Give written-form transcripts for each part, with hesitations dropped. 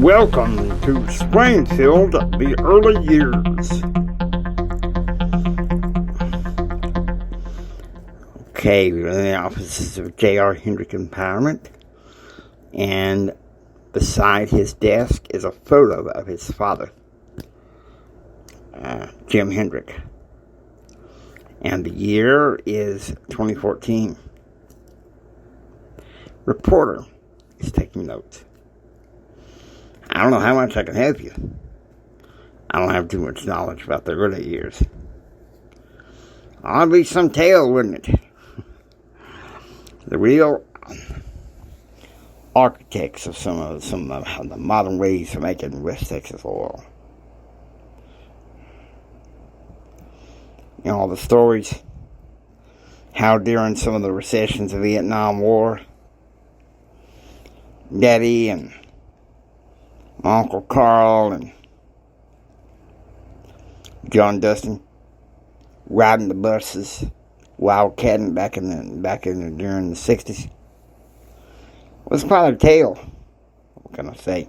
Welcome to Swainfield, the early years. Okay, we're in the offices of J.R. Hendrick Empowerment, and beside his desk is a photo of his father, Jim Hendrick, and the year is 2014. Reporter is taking notes. I don't know how much I can help you. I don't have too much knowledge about the early years. I'll be some tale, wouldn't it? The real architects of some of the modern ways of making West Texas oil. You know, all the stories, how during some of the recessions of the Vietnam War, Daddy and my Uncle Carl and John Dustin riding the buses, wildcatting during the 60s. It was quite a tale. What can I say?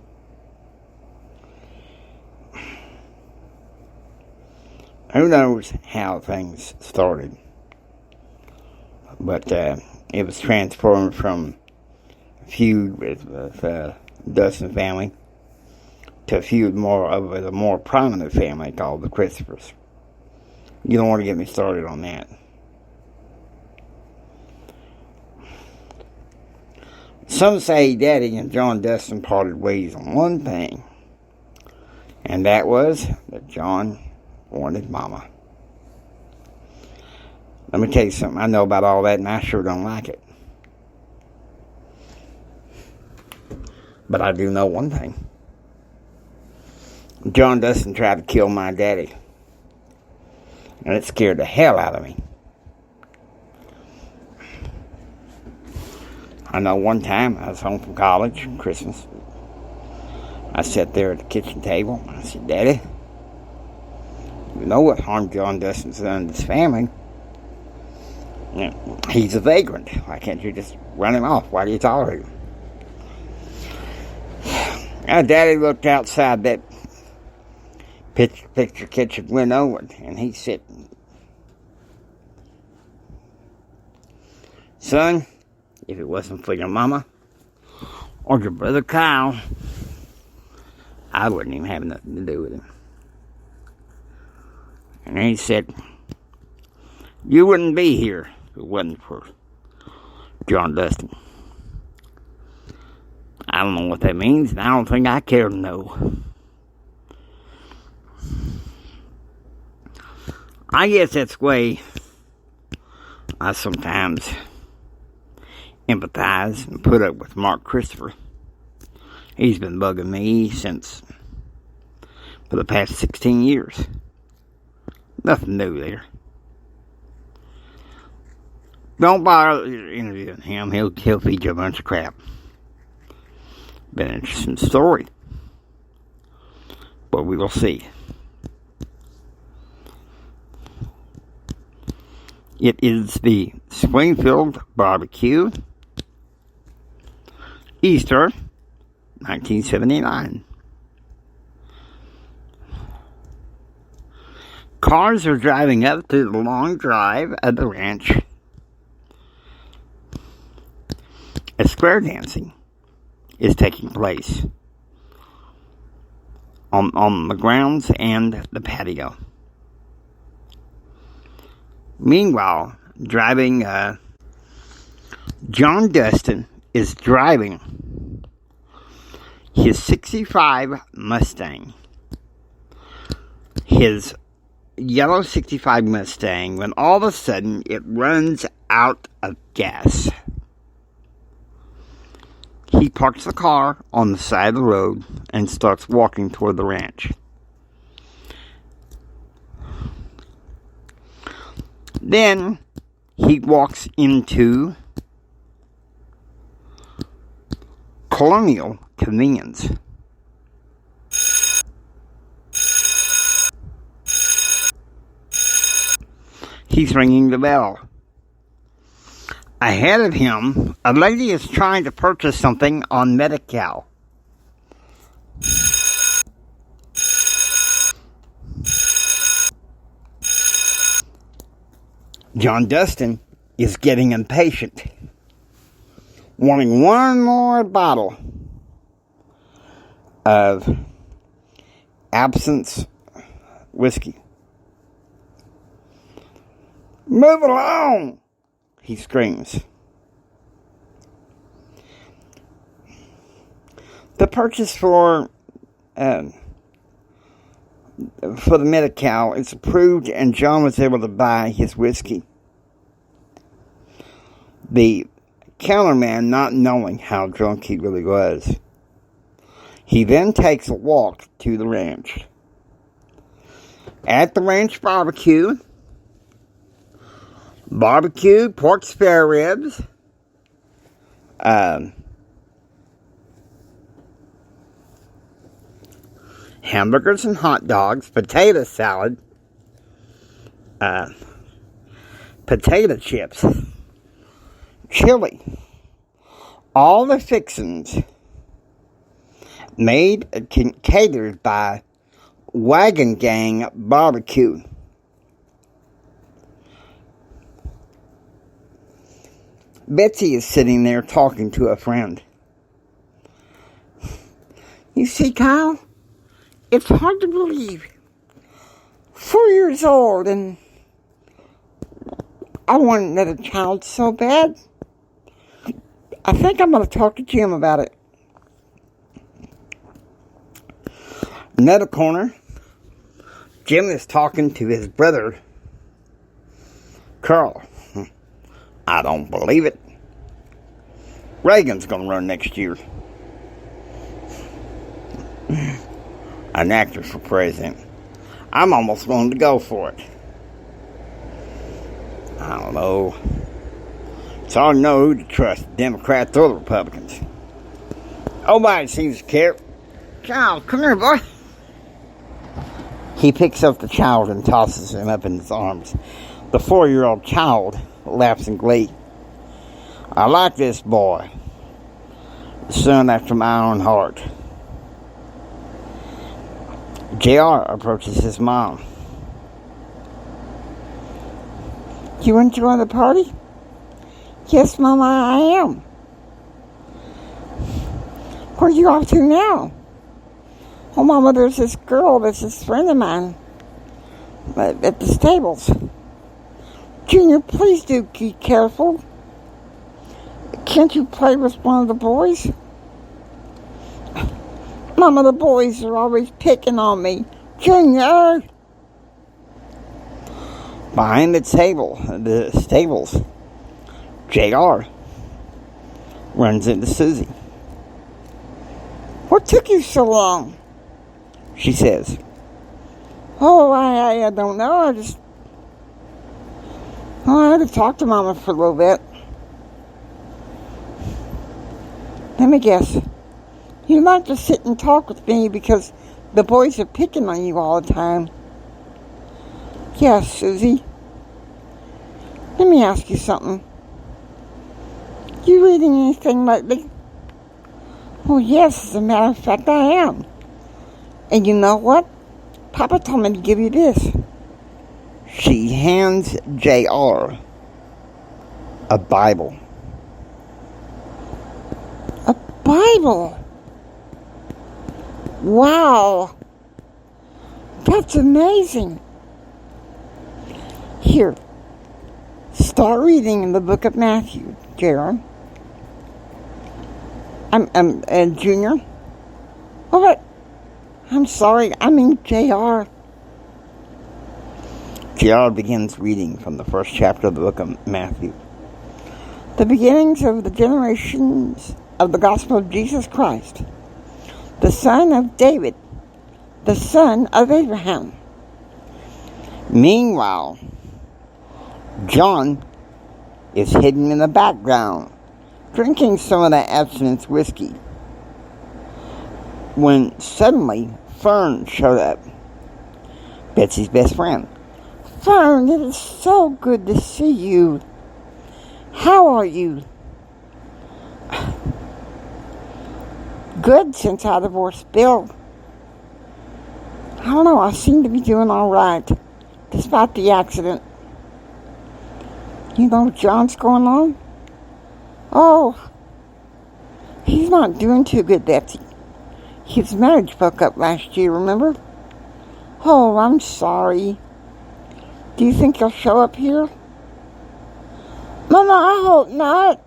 Who knows how things started? But it was transformed from a feud with Dustin family to a feud with a more prominent family called the Christophers. You don't want to get me started on that. Some say Daddy and John Dustin parted ways on one thing, and that was that John wanted Mama. Let me tell you something. I know about all that, and I sure don't like it. But I do know one thing. John Dustin tried to kill my daddy, and it scared the hell out of me. I know one time I was home from college, Christmas. I sat there at the kitchen table. I said, Daddy, you know what harm John Dustin's done to his family? You know, he's a vagrant. Why can't you just run him off? Why do you tolerate him? Now, Daddy looked outside that picture kitchen window, and he said, Son, if it wasn't for your mama or your brother Kyle, I wouldn't even have nothing to do with him. And he said, you wouldn't be here if it wasn't for John Dustin. I don't know what that means, and I don't think I care to know. I guess that's the way I sometimes empathize and put up with Mark Christopher. He's been bugging me for the past 16 years. Nothing new there. Don't bother interviewing him. He'll feed you a bunch of crap. Been an interesting story. But we will see. It is the Swainfield Barbecue, Easter, 1979. Cars are driving up to the long drive of the ranch. A square dancing is taking place on the grounds and the patio. Meanwhile, John Dustin is driving his 65 Mustang. His yellow 65 Mustang, when all of a sudden it runs out of gas. He parks the car on the side of the road and starts walking toward the ranch. Then he walks into Colonial Convenience. He's ringing the bell. Ahead of him, a lady is trying to purchase something on Medi-Cal. John Dustin is getting impatient, wanting one more bottle of absinthe whiskey. "Move along!" he screams. The purchase for the Medi-Cal is approved, and John was able to buy his whiskey. The counterman, not knowing how drunk he really was, he then takes a walk to the ranch. At the ranch barbecue, pork spare ribs, hamburgers and hot dogs, potato salad, potato chips, chili, all the fixings made and catered by Wagon Gang Barbecue. Betsy is sitting there talking to a friend. "You see, Kyle, it's hard to believe. 4 years old, and I want another child so bad. I think I'm going to talk to Jim about it." Another corner, Jim is talking to his brother, Carl. "I don't believe it. Reagan's going to run next year. An actor for president. I'm almost willing to go for it. I don't know. It's hard to know who to trust, the Democrats or the Republicans. Nobody seems to care. Child, come here, boy." He picks up the child and tosses him up in his arms. The 4-year-old child laughs in glee. "I like this boy. The son after my own heart." JR approaches his mom. "You enjoy the party?" "Yes, Mama, I am." "Where are you off to now?" "Oh, Mama, there's this girl that's a friend of mine at the stables." "Junior, please do be careful. Can't you play with one of the boys?" "Mama, the boys are always picking on me." "Junior!" Behind the stables, JR runs into Susie. "What took you so long?" she says. "Oh, I don't know. I had to talk to Mama for a little bit." "Let me guess. You like to sit and talk with me because the boys are picking on you all the time." "Yes, Susie. Let me ask you something. You reading anything lately?" "Oh, yes, as a matter of fact, I am. And you know what? Papa told me to give you this." She hands JR a Bible. "A Bible? Wow. That's amazing. Here, start reading in the book of Matthew, JR. Junior. Oh, but I'm sorry, I mean JR. JR begins reading from the first chapter of the book of Matthew. "The beginnings of the generations of the gospel of Jesus Christ, the son of David, the son of Abraham." Meanwhile, John is hidden in the background, drinking some of that absinthe whiskey, when suddenly Fern showed up, Betsy's best friend. "Fern, it is so good to see you. How are you?" "Good, since I divorced Bill. I don't know, I seem to be doing all right, despite the accident." You know what John's going on? Oh, he's not doing too good, Betsy. His marriage broke up last year, remember? Oh, I'm sorry. Do you think he'll show up here? Mama, I hope not.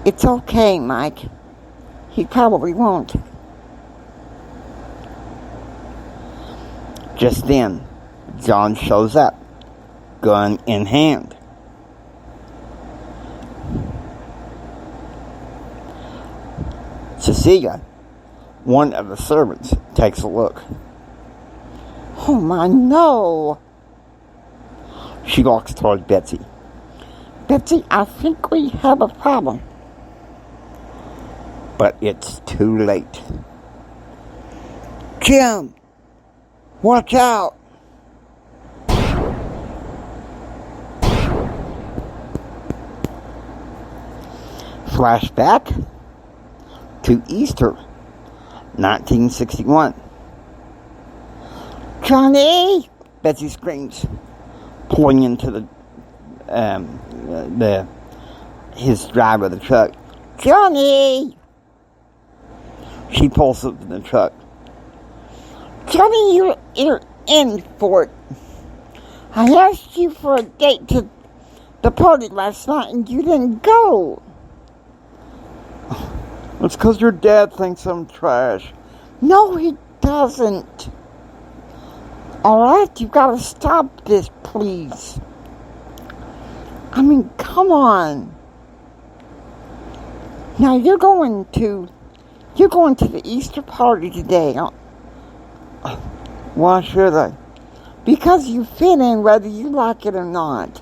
It's okay, Mike. He probably won't. Just then, John shows up, gun in hand. Cecilia, one of the servants, takes a look. Oh my, no! She walks toward Betsy. Betsy, I think we have a problem. But it's too late. Jim! Watch out! Flashback to Easter, 1961. Johnny! Betsy screams, pulling into his driver of the truck. Johnny! She pulls up in the truck. Johnny, you're in for it. I asked you for a date to the party last night and you didn't go. It's because your dad thinks I'm trash. No, he doesn't. Alright, you've got to stop this, please. I mean, come on. Now, you're going to the Easter party today. Why should I? Because you fit in whether you like it or not.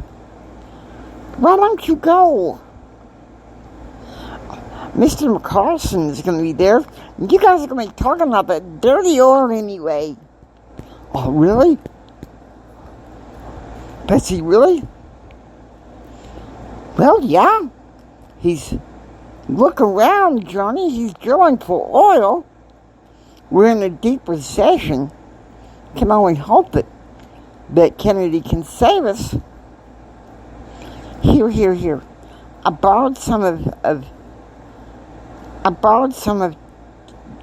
Why don't you go? Mr. McCarson is going to be there. You guys are going to be talking about that dirty oil anyway. Oh, really? Betsy, really? Well, yeah. Look around, Johnny. He's drilling for oil. We're in a deep recession. Can only hope that Kennedy can save us. Here. I borrowed some of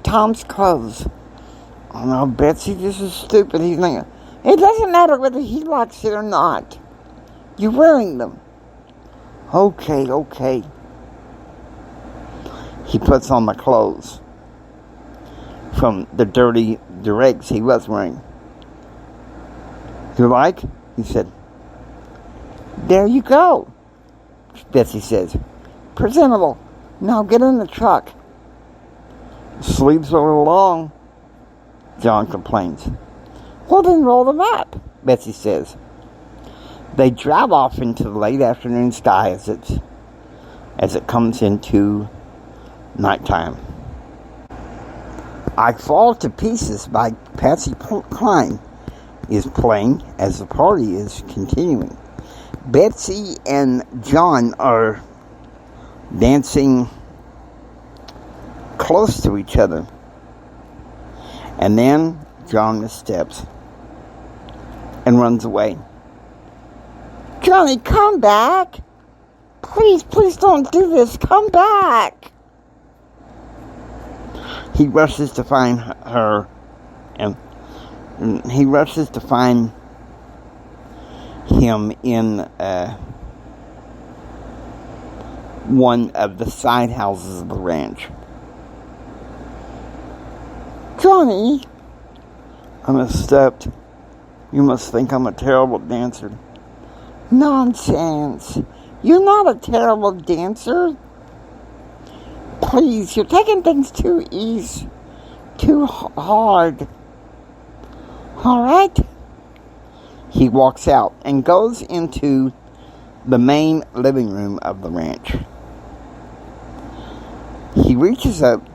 Tom's clothes. Oh no, Betsy, this is stupid. He's thinking, it doesn't matter whether he likes it or not. You're wearing them. Okay. He puts on the clothes from the dirty rags he was wearing. You like? He said. There you go, Betsy says. Presentable. Now get in the truck. Sleeves are a little long, John complains. Well, then roll them up, Betsy says. They drive off into the late afternoon sky as it comes into nighttime. I Fall to Pieces by Patsy Cline is playing as the party is continuing. Betsy and John are dancing close to each other. And then John missteps and runs away. Johnny, come back. Please don't do this. Come back. He rushes to find her, and he rushes to find him in one of the side houses of the ranch. Johnny, I misstepped. You must think I'm a terrible dancer. Nonsense. You're not a terrible dancer. Please, you're taking things too easy, too hard. All right? He walks out and goes into the main living room of the ranch. He reaches up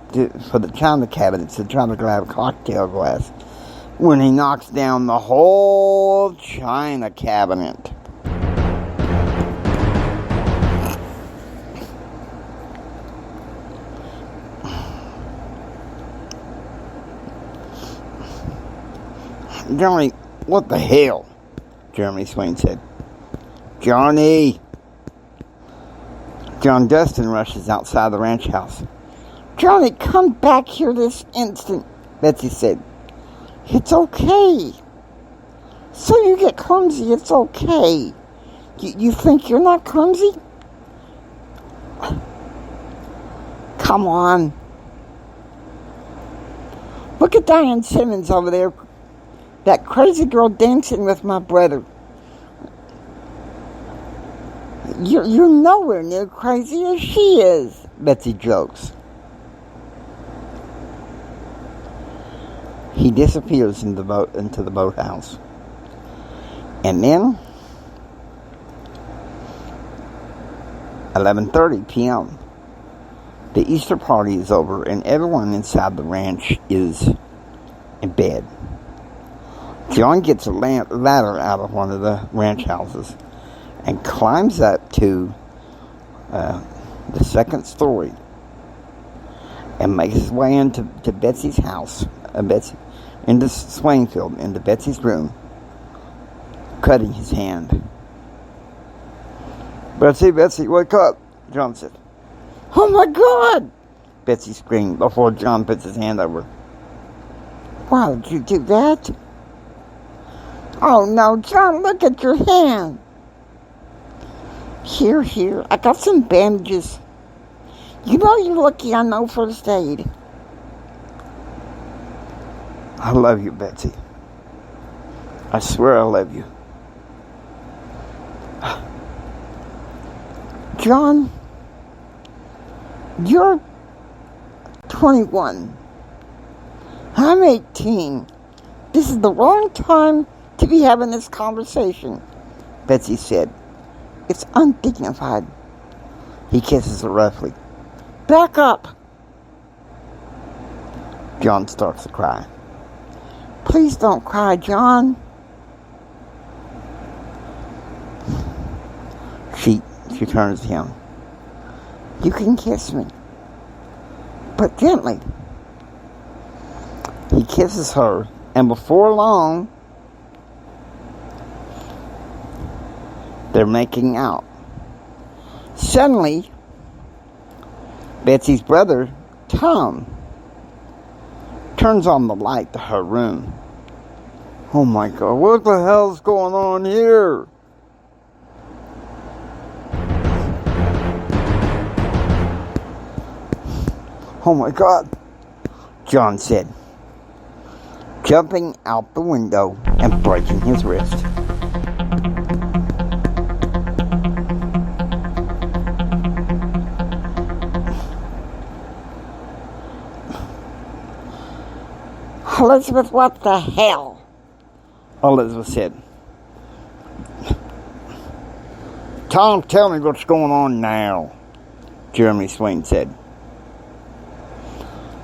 for the china cabinet to try to grab a cocktail glass when he knocks down the whole china cabinet. Johnny, what the hell? Jeremy Swain said. Johnny! John Dustin rushes outside the ranch house. Johnny, come back here this instant, Betsy said. It's okay. So you get clumsy, it's okay. You think you're not clumsy? Come on. Look at Diane Simmons over there. That crazy girl dancing with my brother. You're nowhere near crazy as she is, Betsy jokes. He disappears into the boathouse. And then, 11:30 p.m., the Easter party is over and everyone inside the ranch is in bed. John gets a ladder out of one of the ranch houses and climbs up to the second story and makes his way into Betsy's house, into Swainfield, into Betsy's room, cutting his hand. Betsy, wake up, John said. Oh my God! Betsy screamed before John puts his hand over her. Why did you do that? Oh no, John, look at your hand. Here, I got some bandages. You know you're lucky I know first aid. I love you, Betsy. I swear I love you. John, you're 21. I'm 18. This is the wrong time to be having this conversation, Betsy said. It's undignified. He kisses her roughly. Back up. John starts to cry. Please don't cry, John. She turns to him. You can kiss me, but gently. He kisses her, and before long, they're making out. Suddenly, Betsy's brother, Tom, turns on the light to her room. Oh my God, what the hell's going on here? Oh my God, John said, jumping out the window and breaking his wrist. Elizabeth, what the hell? Elizabeth said. Tom, tell me what's going on now, Jeremy Swain said.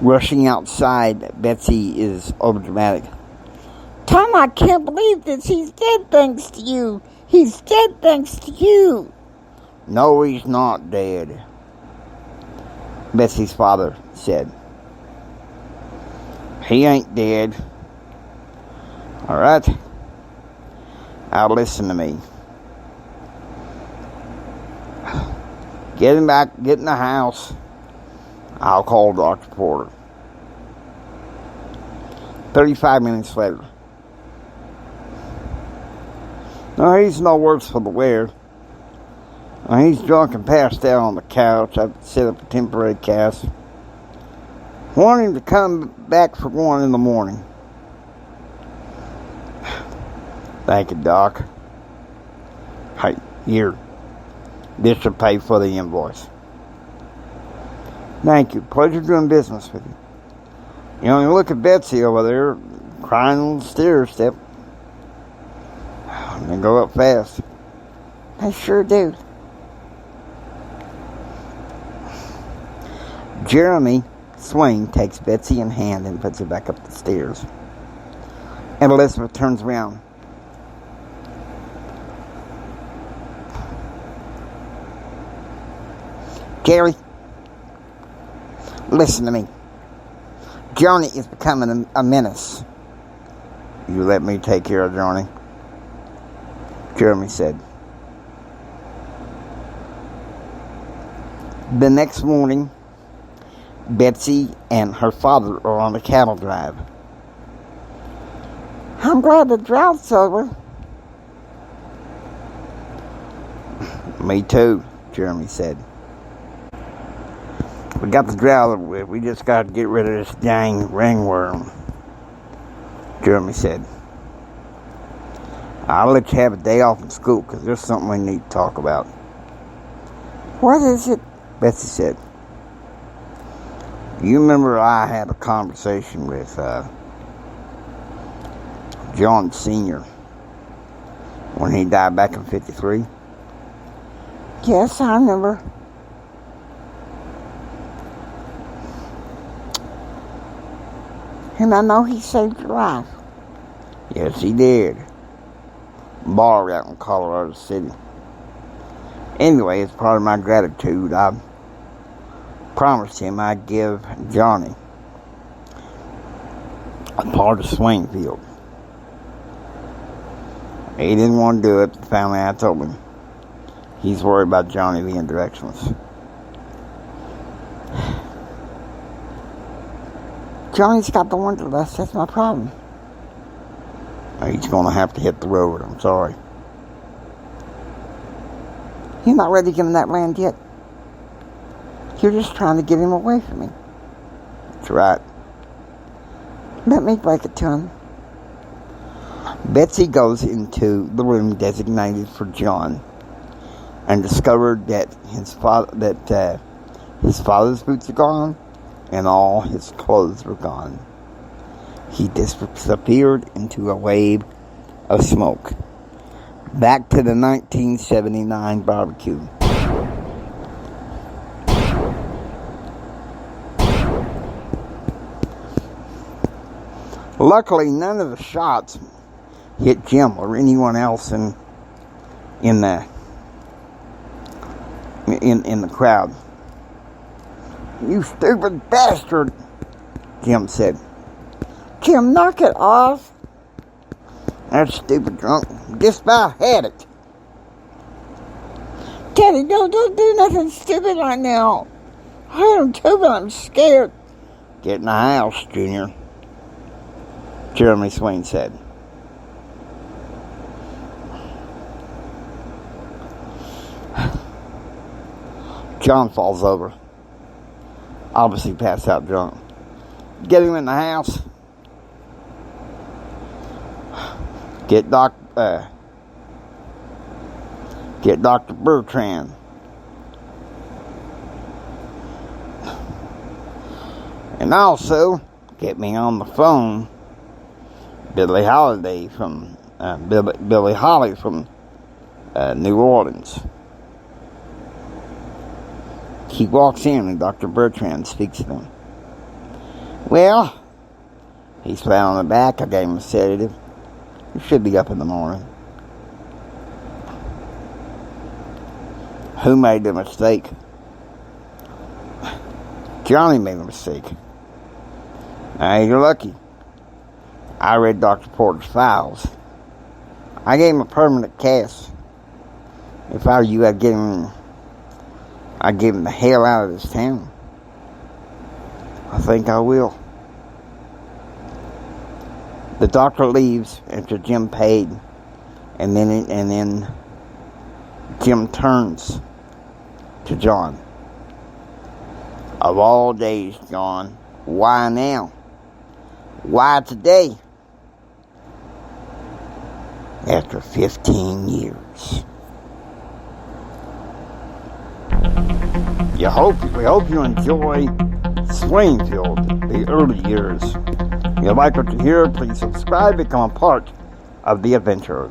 Rushing outside, Betsy is overdramatic. Tom, I can't believe this. He's dead thanks to you. He's dead thanks to you. No, he's not dead, Betsy's father said. He ain't dead. All right. Now listen to me. Get him back. Get in the house. I'll call Dr. Porter. 35 minutes later. No, he's no worse for the wear. He's drunk and passed out on the couch. I've set up a temporary cast. Want him to come back for 1 in the morning. Thank you, Doc. Hey, here. This will pay for the invoice. Thank you. Pleasure doing business with you. You know, you look at Betsy over there, crying on the stair step. They go up fast. They sure do. Jeremy Swain takes Betsy in hand and puts her back up the stairs. And Elizabeth turns around. Jerry, listen to me. Johnny is becoming a menace. You let me take care of Johnny. Jeremy said. The next morning, Betsy and her father are on a cattle drive. I'm glad the drought's over. Me too, Jeremy said. We got the drought over with. We just got to get rid of this dang ringworm, Jeremy said. I'll let you have a day off from school because there's something we need to talk about. What is it? Betsy said. You remember I had a conversation with John Sr. when he died back in 53? Yes, I remember. And I know he saved your life. Yes, he did. Bar out in Colorado City. Anyway, as part of my gratitude, I promised him I'd give Johnny a part of Swainfield. He didn't want to do it. The family, I told him. He's worried about Johnny being directionless. Johnny's got the wanderlust. That's my problem. He's going to have to hit the road. I'm sorry. You're not ready to give him that land yet. You're just trying to get him away from me. That's right. Let me break it to him. Betsy goes into the room designated for John and discovered that his father's boots are gone and all his clothes were gone. He disappeared into a wave of smoke. Back to the 1979 barbecue. Luckily, none of the shots hit Jim or anyone else in the crowd. You stupid bastard, Jim said. Jim, knock it off. That stupid drunk just about had it. Daddy, don't do nothing stupid right now. I am too, but I'm scared. Get in the house, Junior, Jeremy Swain said. John falls over. Obviously passed out drunk. Get him in the house. Get Dr. Bertrand. And also, get me on the phone Billie Holiday from Billie Holly from New Orleans. He walks in and Dr. Bertrand speaks to him. Well, he's flat on the back. I gave him a sedative. He should be up in the morning. Who made the mistake? Johnny made a mistake. Now, you're lucky. I read Dr. Porter's files. I gave him a permanent cast. If I were you, I'd give him the hell out of this town. I think I will. The doctor leaves after Jim paid, and then Jim turns to John. Of all days, John, why now? Why today? After 15 years. We hope you enjoy Swainfield, the early years. If you like what you hear, please subscribe, become a part of the adventure.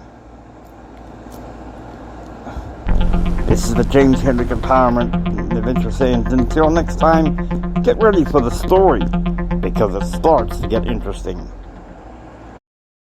This is the James Hendrick Empowerment Adventure saying, until next time, get ready for the story, because it starts to get interesting.